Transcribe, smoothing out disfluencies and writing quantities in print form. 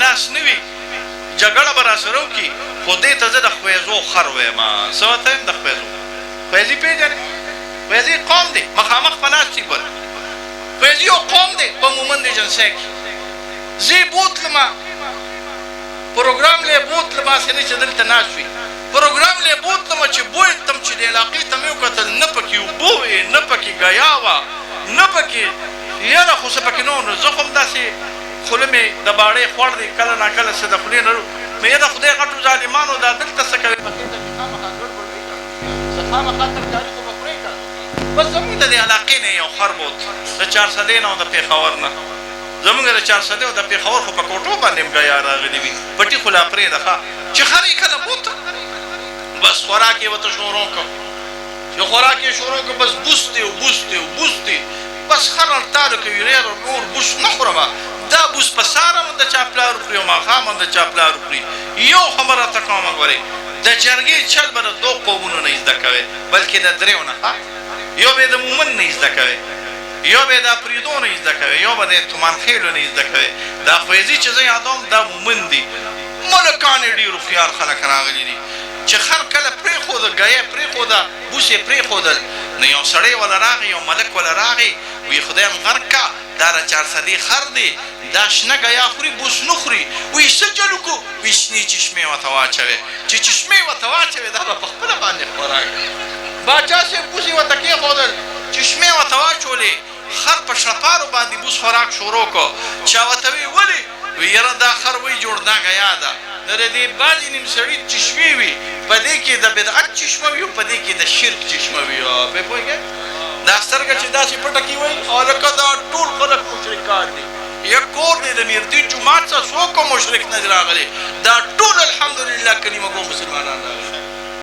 لاس نه وي جګړه به راسره وکړي خو دې ته زه د خویزو خر وایم څه ورته وایم د خویزو خویزي پېژنې خویزي قوم دی مخامخ په ناست دي ګوره خویزي یو قوم دی په مومند ایجنسۍ کې زه یې بوتلمه پروګرام لی بوتلم هسې نه چې دلته ناست وي پروګرام لی بوتلمه چې بوی تم چې دې علاقې ته مې وکتل نه پکې اوبه وې نه پکې ګیا وه نه پکې یاره خو څه پکې نه و نو زه خو هم داسې خوله مې د باړې خوړ دی کله ناکله څه د خولې نه مې یاره خدای غټو ظالمانو دا دلته څه کوي پکې ته مې خامخا ګډوډ وي که څه خامخا ترکاري خو به خورې که بس زمونږ د دې علاقې نه یو خر بوت د چارسدې نه او د پېښور نه زمونږ د چارسدې او د پېښور خو په کوټو باندې هم ګیا راغلي وي پټي خو لا پرېږده ښه چې خر یې کله بوته بس خوراک یې ورته شروع کړ چې خوراک یې شروع کړ بس بوس دی او بوس دی او بوس دی بس خر التالو کوي ډېر نور بوس نه خورمه دا بوس په سهار هم د چا پلار وخوري او ماښام هم د چا پلار وخوري یو خبره راته کومه ګورئ د جرګې چل به د دوو قومونو نه زده کوئ بلکې د درېو نه یو به یې د مومن نه زده کوئ یو به یې د اپریدو نه زده کوئ یو به د تومانخېلو نه زده کوئ دا خویزي چې زه یادوم دا مومن دي ملکان یې ډېر هوښیار خلک راغلي دي چې خر کله پرېښوده ګیه پرېښوده بوس یې پرېښودل نو یو سړی وله راغی یو ملک وله راغی وی خدای م غرق که دا د چارسدې خر دی دا شنه ګیا خوري بوس نه خوري وی څه چل وکړو وی شنې چشمې ورته واچوې چې چشمې ورته واچوې دا به په خپله باندې خوراک باچا صاحب بوس یې ورته کېښودل چشمې ورته واچولې خر په شړپارو باندې بوس خوراک شروع کړو چا ورته وی ولې وی یاره دا خر وی جوړ دا ګیا ده د دې بعضې نیم سړي چشمې وي په دې کې د بدعت چشمه وي او په دې کې د شرک چشمه وي پرې پوهېږې دا سترګه چې داسې پټه کې وایي او لکه دا ټول خلک مشرکان دي یک کور دی د میردي جومات څخه څوک هم مشرک نه دي راغلی دا ټول الحمدلله کلمه ګو مسلمانان راغلي